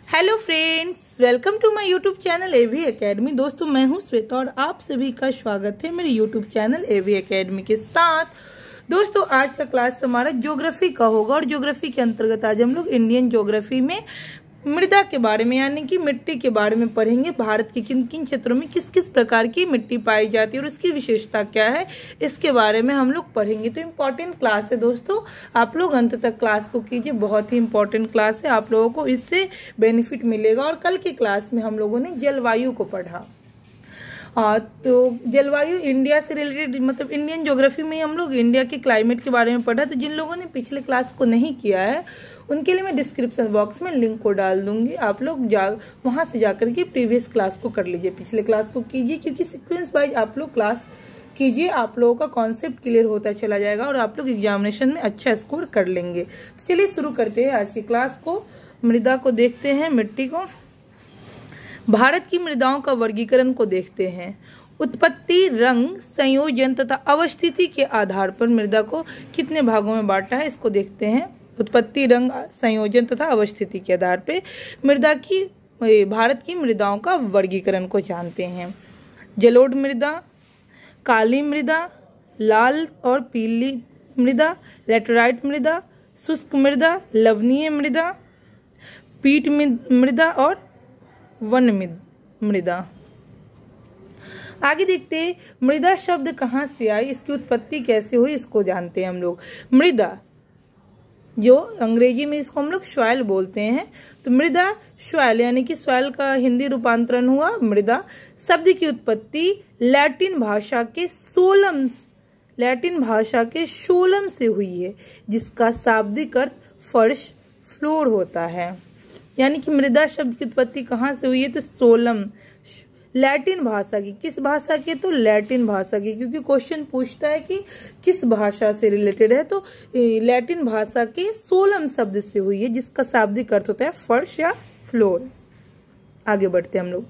Hello friends, welcome to my YouTube channel AV academy. दोस्तों, मैं हूं श्वेता और आप सभी का स्वागत है मेरे यूट्यूब चैनल एवी एकेडमी के साथ। दोस्तों, आज का क्लास हमारा ज्योग्राफी का होगा और ज्योग्राफी के अंतर्गत आज हम लोग इंडियन ज्योग्राफी में मृदा के बारे में यानी कि मिट्टी के बारे में पढ़ेंगे। भारत के किन किन क्षेत्रों में किस किस प्रकार की मिट्टी पाई जाती है और उसकी विशेषता क्या है, इसके बारे में हम लोग पढ़ेंगे। तो इम्पोर्टेंट क्लास है दोस्तों, आप लोग अंत तक क्लास को कीजिए। बहुत ही इम्पोर्टेंट क्लास है, आप लोगों को इससे बेनिफिट मिलेगा। और कल की क्लास में हम लोगों ने जलवायु को पढ़ा। तो जलवायु इंडिया से रिलेटेड, मतलब इंडियन ज्योग्राफी में हम लोग इंडिया के क्लाइमेट के बारे में पढ़ा। तो जिन लोगों ने पिछले क्लास को नहीं किया है उनके लिए मैं डिस्क्रिप्शन बॉक्स में लिंक को डाल दूंगी। आप लोग वहां से जाकर के प्रीवियस क्लास को कर लीजिए, पिछले क्लास को कीजिए, क्योंकि सीक्वेंस वाइज आप लोग क्लास कीजिए, आप लोगों का कॉन्सेप्ट क्लियर होता चला जाएगा और आप लोग एग्जामिनेशन में अच्छा स्कोर कर लेंगे। तो चलिए शुरू करते हैं आज की क्लास को। मृदा को देखते हैं, मिट्टी को। भारत की मृदाओं का वर्गीकरण को देखते हैं। उत्पत्ति, रंग, संयोजन तथा अवस्थिति के आधार पर मृदा को कितने भागों में बांटा है, इसको देखते हैं। उत्पत्ति, रंग, संयोजन तथा अवस्थिति के आधार पे भारत की मृदाओं का वर्गीकरण को जानते हैं। जलोढ़ मृदा, काली मृदा, लाल और पीली मृदा, लैटेराइट मृदा, शुष्क मृदा, लवणीय मृदा, पीट मृदा और वन मृदा। आगे देखते हैं मृदा शब्द कहाँ से आई, इसकी उत्पत्ति कैसे हुई, इसको जानते हैं हम लोग। मृदा, जो अंग्रेजी में इसको हम लोग सॉइल बोलते हैं, तो मृदा सॉइल यानी कि सॉइल का हिंदी रूपांतरण हुआ मृदा। शब्द की उत्पत्ति लैटिन भाषा के सोलम से हुई है, जिसका शाब्दिक अर्थ फर्श, फ्लोर होता है। यानी कि मृदा शब्द की उत्पत्ति कहाँ से हुई है, तो सोलम, लैटिन भाषा की। किस भाषा की, तो लैटिन भाषा की, क्योंकि क्वेश्चन पूछता है कि किस भाषा से रिलेटेड है, तो लैटिन भाषा के सोलम शब्द से हुई है, जिसका शाब्दिक अर्थ होता है फर्श या फ्लोर। आगे बढ़ते हैं हम लोग।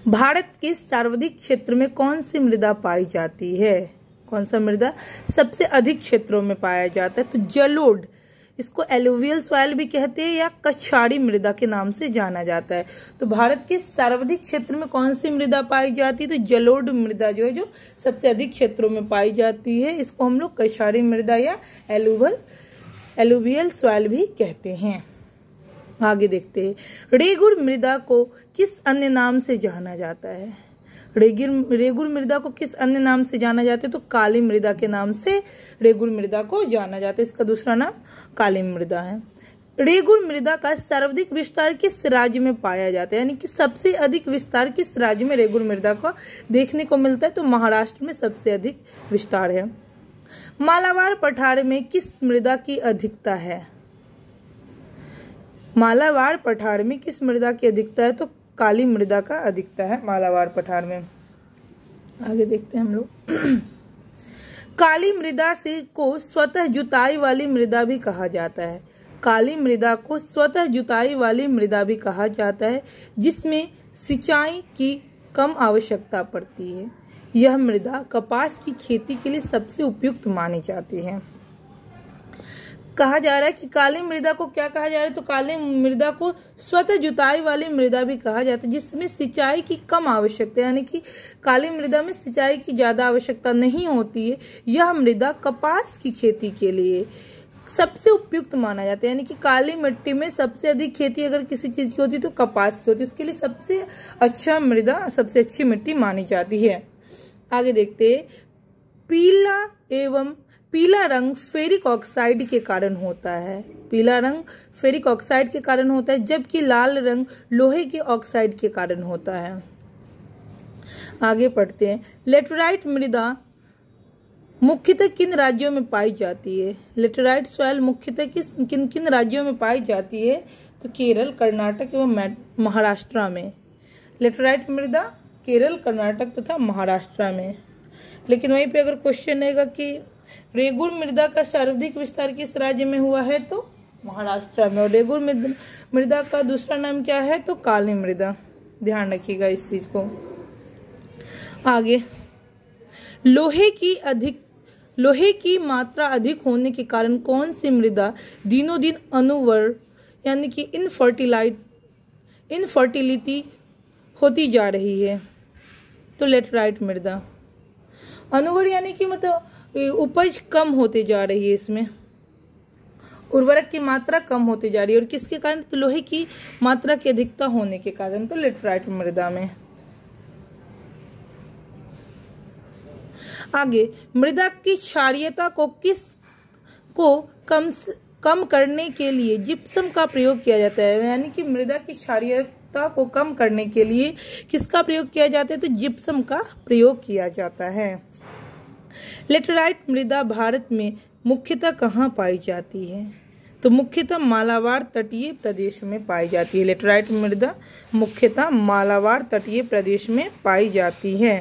भारत के सर्वाधिक क्षेत्र में कौन सी मृदा पाई जाती है, कौन सा मृदा सबसे अधिक क्षेत्रों में पाया जाता है, तो जलोढ़, इसको एलुवियल सॉइल भी कहते हैं या कछाड़ी मृदा के नाम से जाना जाता है। तो भारत के सर्वाधिक क्षेत्र में कौन सी मृदा पाई जाती है, तो जलोढ़ मृदा जो है, जो सबसे अधिक क्षेत्रों में पाई जाती है, इसको हम लोग कछाड़ी मृदा या एलुवियल सॉइल भी कहते हैं। आगे देखते हैं, रेगुर मृदा को किस अन्य नाम से जाना जाता है। रेगुर मृदा को किस अन्य नाम से जाना जाता है, तो काली मृदा के नाम से रेगुर मृदा को जाना जाता है। इसका दूसरा नाम काली मृदा है। रेगुर मृदा का सर्वाधिक विस्तार किस राज्य में पाया जाता है, यानी कि सबसे अधिक विस्तार किस राज्य में रेगुर मृदा को देखने को मिलता है, तो महाराष्ट्र में सबसे अधिक विस्तार है। मालाबार पठार में किस मृदा की अधिकता है, मालाबार पठार में किस मृदा की अधिकता है, तो काली मृदा का अधिकता है मालाबार पठार में। आगे देखते हैं हम लोग। काली मृदा को स्वतः जुताई वाली मृदा भी कहा जाता है। काली मृदा को स्वतः जुताई वाली मृदा भी कहा जाता है, जिसमें सिंचाई की कम आवश्यकता पड़ती है। यह मृदा कपास की खेती के लिए सबसे उपयुक्त मानी जाती है। कहा जा रहा है कि काली मृदा को क्या कहा जा रहा है, तो काली मृदा को स्वतः जुताई वाली मृदा भी कहा जाता है, जिसमें सिंचाई की कम आवश्यकता, यानी कि काली मृदा में सिंचाई की ज्यादा आवश्यकता नहीं होती है। यह मृदा कपास की खेती के लिए सबसे उपयुक्त माना जाता है, यानी कि काली मिट्टी में सबसे अधिक खेती अगर किसी चीज की होती है तो कपास की होती है, उसके लिए सबसे अच्छा मृदा, सबसे अच्छी मिट्टी मानी जाती है। आगे देखते हैं, पीला रंग फेरिक ऑक्साइड के कारण होता है। पीला रंग फेरिक ऑक्साइड के कारण होता है, जबकि लाल रंग लोहे के ऑक्साइड के कारण होता है। आगे पढ़ते हैं, लेटेराइट मृदा मुख्यतः किन राज्यों में पाई जाती है। लेटेराइट सॉइल मुख्यतः किन किन राज्यों में पाई जाती है, तो केरल, कर्नाटक एवं महाराष्ट्र में। लेटेराइट मृदा केरल, कर्नाटक तथा महाराष्ट्र में। लेकिन वहीं पे अगर क्वेश्चन रहेगा कि रेगुर मृदा का सर्वाधिक विस्तार किस राज्य में हुआ है, तो महाराष्ट्र में। और रेगुर मृदा का दूसरा नाम क्या है, तो काली मृदा। ध्यान रखिएगा इस चीज को। आगे, लोहे की मात्रा अधिक होने के कारण कौन सी मृदा दिनों दिन यानी कि इनफर्टिलिटी होती जा रही है, तो लेटराइट मृदा। अनुवर यानी कि मतलब उपज कम होते जा रही है, इसमें उर्वरक की मात्रा कम होती जा रही है, और किसके कारण? तो लोहे की मात्रा की अधिकता होने के कारण, तो लेटराइट मृदा में। आगे, मृदा की क्षारीयता को कम करने के लिए जिप्सम का प्रयोग किया जाता है, यानी कि मृदा की क्षारीयता को कम करने के लिए किसका प्रयोग किया जाता है? तो जिप्सम का प्रयोग किया जाता है। लेटराइट मृदा भारत में मुख्यतः कहाँ पाई जाती है? तो मुख्यतः मालाबार तटीय प्रदेश में पाई जाती है। लेटराइट मृदा मुख्यतः मालाबार तटीय प्रदेश में पाई जाती है।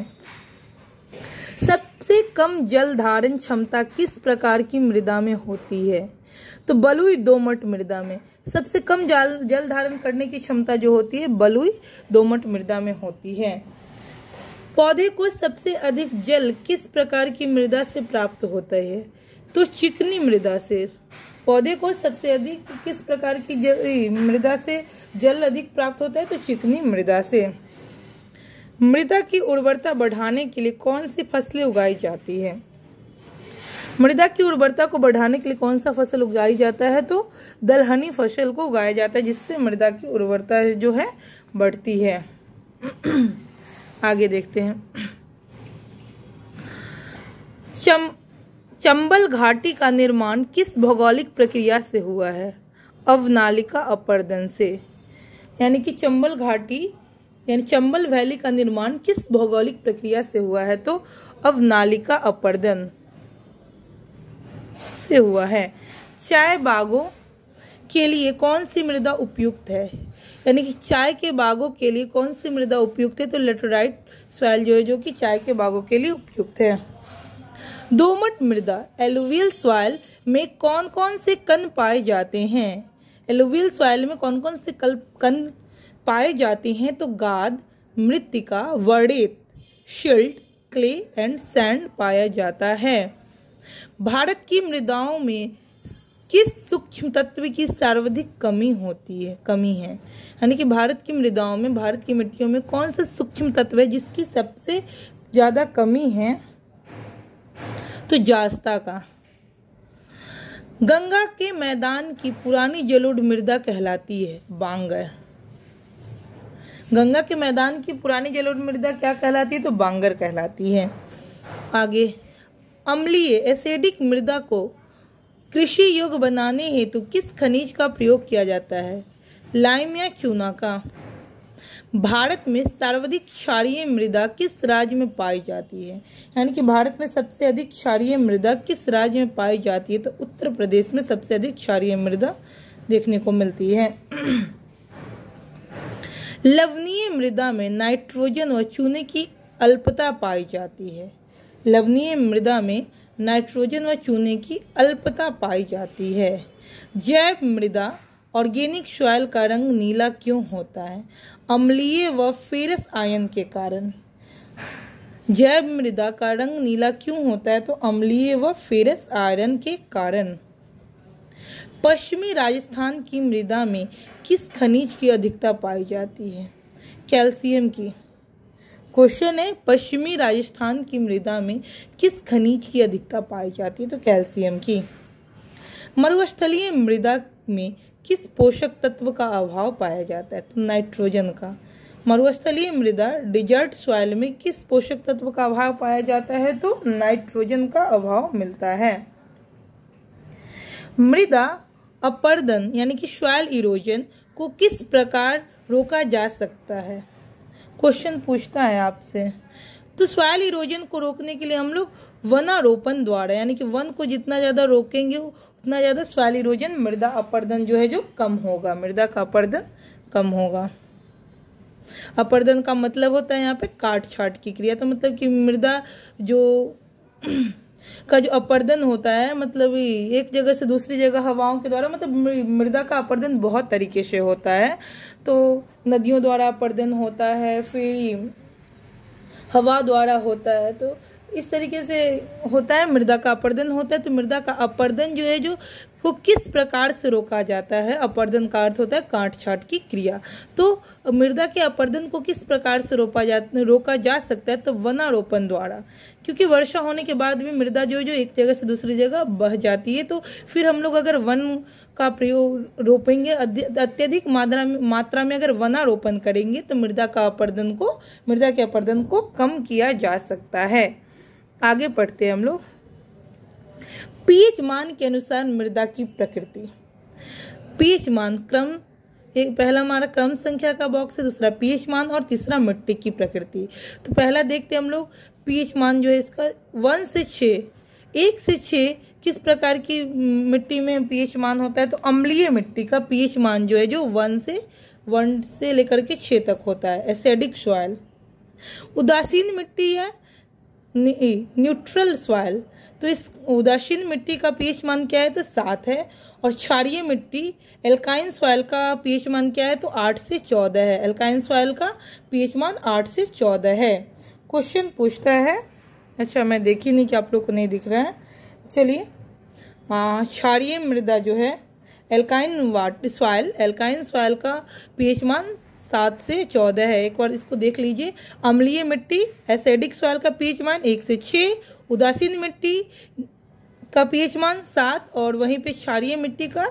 सबसे कम जल धारण क्षमता किस प्रकार की मृदा में होती है? तो बलुई दोमट मृदा में सबसे कम जल धारण करने की क्षमता जो होती है बलुई दोमट मृदा में होती है। पौधे को सबसे अधिक जल किस प्रकार की मृदा से प्राप्त होता है? तो चिकनी मृदा से। पौधे को सबसे अधिक किस प्रकार की मृदा से जल अधिक प्राप्त होता है? तो चिकनी मृदा से। मृदा की उर्वरता बढ़ाने के लिए कौन सी फसलें उगाई जाती है? मृदा की उर्वरता को बढ़ाने के लिए कौन सा फसल उगाई जाता है? तो दलहनी फसल को उगाया जाता है, जिससे मृदा की उर्वरता जो है बढ़ती है। आगे देखते हैं। चंबल घाटी का निर्माण किस भौगोलिक प्रक्रिया से हुआ है? अवनालिका अपरदन से। यानी कि चंबल घाटी यानी चंबल वैली का निर्माण किस भौगोलिक प्रक्रिया से हुआ है? तो अवनालिका अपरदन से हुआ है। चाय बागों के लिए कौन सी मृदा उपयुक्त है? यानी कि चाय के बागों के लिए कौन सी मृदा उपयुक्त है? तो लेटराइट सॉइल जो है, जो कि चाय के बागों के लिए उपयुक्त है। दोमट मृदा एलुवियल सॉइल में कौन कौन से कण पाए जाते हैं? एलुवियल सॉइल में कौन कौन से कण पाए जाते हैं? तो गाद, मृत्तिका, वर्डेत, शिल्ट, क्ले एंड सैंड पाया जाता है। भारत की मृदाओं में किस सूक्ष्म तत्व की सर्वाधिक कमी है? यानी कि भारत की मृदाओं में, भारत की मिट्टियों में कौन सा सूक्ष्म तत्व है जिसकी सबसे ज्यादा कमी है? तो जास्ता का। गंगा के मैदान की पुरानी जलोढ़ मृदा कहलाती है बांगर। गंगा के मैदान की पुरानी जलोढ़ मृदा क्या कहलाती है? तो बांगर कहलाती है। आगे, अम्लीय एसिडिक मृदा को कृषि योग्य बनाने हेतु किस खनिज का प्रयोग किया जाता है? लाइम या चूना का। भारत में सर्वाधिक क्षारीय मृदा किस राज्य में पाई जाती है? यानी कि भारत में सबसे अधिक क्षारीय मृदा किस राज्य में पाई जाती है? तो उत्तर प्रदेश में सबसे अधिक क्षारीय मृदा देखने को मिलती है। लवणीय मृदा में नाइट्रोजन व चूने की अल्पता पाई जाती है। लवणीय मृदा में नाइट्रोजन व चूने की अल्पता पाई जाती है। जैव मृदा ऑर्गेनिक सॉइल का रंग नीला क्यों होता है? अम्लीय व फेरस आयन के कारण। जैव मृदा का रंग नीला क्यों होता है? तो अम्लीय व फेरस आयरन के कारण। पश्चिमी राजस्थान की मृदा में किस खनिज की अधिकता पाई जाती है? कैल्शियम की। क्वेश्चन है, पश्चिमी राजस्थान की मृदा में किस खनिज की अधिकता पाई जाती है? तो कैल्शियम की। मरुस्थलीय मृदा में किस पोषक तत्व का अभाव पाया जाता है? तो नाइट्रोजन का। मरुस्थलीय मृदा डिजर्ट सॉइल में किस पोषक तत्व का अभाव पाया जाता है? तो नाइट्रोजन का अभाव मिलता है। मृदा अपरदन यानी कि सॉइल इरोजन को किस प्रकार रोका जा सकता है? क्वेश्चन पूछता है आपसे। तो सॉइल इरोजन को रोकने के लिए हम लोग वनारोपण द्वारा, यानी कि वन को जितना ज्यादा रोकेंगे उतना ज्यादा सॉइल इरोजन, मृदा अपरदन जो है जो कम होगा, मृदा का अपरदन कम होगा। अपरदन का मतलब होता है यहाँ पे काट छाट की क्रिया। तो मतलब कि मृदा जो का जो अपरदन होता है, मतलब एक जगह से दूसरी जगह हवाओं के द्वारा, मतलब मृदा का अपरदन बहुत तरीके से होता है। तो नदियों द्वारा अपरदन होता है, फिर हवा द्वारा होता है। तो इस तरीके से होता है, मृदा का अपर्दन होता है। तो मृदा का अपर्दन जो है जो को किस प्रकार से रोका जाता है? अपर्दन का अर्थ होता है काट छांट की क्रिया। तो मृदा के अपर्दन को किस प्रकार से रोका जा सकता है? तो वनारोपण द्वारा, क्योंकि वर्षा होने के बाद भी मृदा जो एक जगह से दूसरी जगह बह जाती है। तो फिर हम लोग अगर वन का प्रयोग रोपेंगे, अत्यधिक मात्रा में अगर वनारोपण करेंगे तो मृदा के अपर्दन को कम किया जा सकता है। आगे पढ़ते हैं हम लोग। पीएच मान के अनुसार मृदा की प्रकृति। पीएच मान पहला हमारा क्रम संख्या का बॉक्स है, दूसरा पीएच मान और तीसरा मिट्टी की प्रकृति। तो पहला देखते हैं हम लोग पीएच मान जो है इसका 1 से 6, 1 से 6 किस प्रकार की मिट्टी में पीएच मान होता है? तो अम्लीय मिट्टी का पीएच मान जो है जो 1 से लेकर के 6 तक होता है, एसिडिक सॉइल। उदासीन मिट्टी है न्यूट्रल सॉइल, तो इस उदासीन मिट्टी का पीएच मान क्या है? तो 7 है। और क्षारीय मिट्टी एल्काइन सॉइल का पीएच मान क्या है? तो 8 से 14 है। एल्काइन सॉइल का पीएच मान 8 से 14 है। क्वेश्चन पूछता है, अच्छा मैं देखी नहीं कि आप लोग को नहीं दिख रहा है, चलिए। क्षारीय मृदा जो है एल्काइन सॉइल का पीएच मान 7 से 14 है। एक बार इसको देख लीजिए। अम्लीय मिट्टी एसिडिक सॉइल का पीएच मान 1 से 6, उदासीन मिट्टी का पीएच मान 7 और वहीं पे क्षारीय मिट्टी का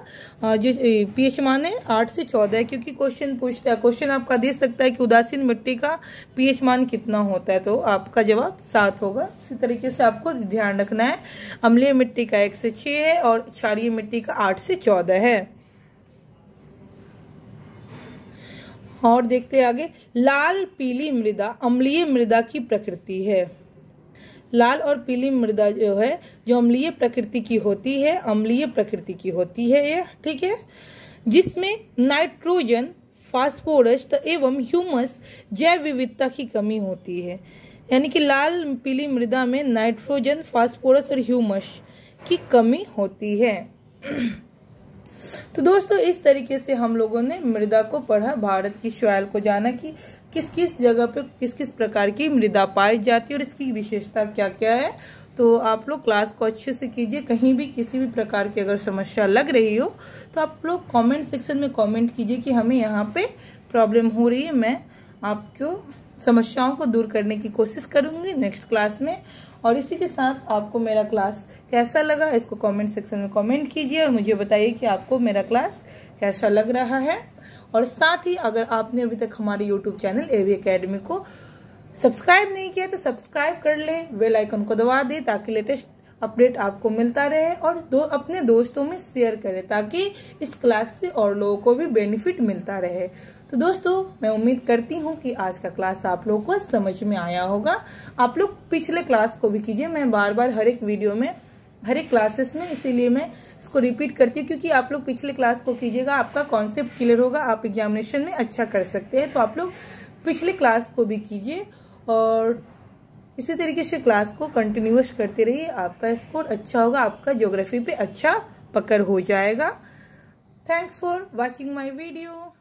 जो पीएच मान है 8 से 14 है। क्योंकि क्वेश्चन पूछता है, क्वेश्चन आपका दे सकता है कि उदासीन मिट्टी का पीएच मान कितना होता है, तो आपका जवाब 7 होगा। इसी तरीके से आपको ध्यान रखना है। अम्लीय मिट्टी का 1 से 6 है और क्षारीय मिट्टी का 8 से 14 है। और देखते हैं आगे। लाल पीली मृदा अम्लीय मृदा की प्रकृति है। लाल और पीली मृदा जो है जो अम्लीय प्रकृति की होती है ये, ठीक है, जिसमें नाइट्रोजन, फास्फोरस एवं ह्यूमस जैव विविधता की कमी होती है। यानी कि लाल पीली मृदा में नाइट्रोजन, फास्फोरस और ह्यूमस की कमी होती है। तो दोस्तों इस तरीके से हम लोगों ने मृदा को पढ़ा, भारत की सॉइल को जाना कि किस किस जगह पे किस किस प्रकार की मृदा पाई जाती है और इसकी विशेषता क्या क्या है। तो आप लोग क्लास को अच्छे से कीजिए। कहीं भी किसी भी प्रकार की अगर समस्या लग रही हो तो आप लोग कमेंट सेक्शन में कमेंट कीजिए कि हमें यहाँ पे प्रॉब्लम हो रही है। मैं आपको समस्याओं को दूर करने की कोशिश करूंगी नेक्स्ट क्लास में। और इसी के साथ आपको मेरा क्लास कैसा लगा इसको कमेंट सेक्शन में कमेंट कीजिए और मुझे बताइए कि आपको मेरा क्लास कैसा लग रहा है। और साथ ही अगर आपने अभी तक हमारे YouTube चैनल एवी एकेडमी को सब्सक्राइब नहीं किया तो सब्सक्राइब कर लें, बेल आइकन को दबा दें ताकि लेटेस्ट अपडेट आपको मिलता रहे और अपने दोस्तों में शेयर करें ताकि इस क्लास से और लोगों को भी बेनिफिट मिलता रहे। तो दोस्तों मैं उम्मीद करती हूँ कि आज का क्लास आप लोगों को समझ में आया होगा। आप लोग पिछले क्लास को भी कीजिए। मैं बार बार हर एक वीडियो में, हर एक क्लासेस में इसीलिए मैं इसको रिपीट करती हूँ क्योंकि आप लोग पिछले क्लास को कीजिएगा, आपका कॉन्सेप्ट क्लियर होगा, आप एग्जामिनेशन में अच्छा कर सकते हैं। तो आप लोग पिछले क्लास को भी कीजिए और इसी तरीके से क्लास को कंटिन्यूअस करते रहिए। आपका स्कोर अच्छा होगा, आपका ज्योग्राफी पे अच्छा पकड़ हो जाएगा। Thanks for watching my video.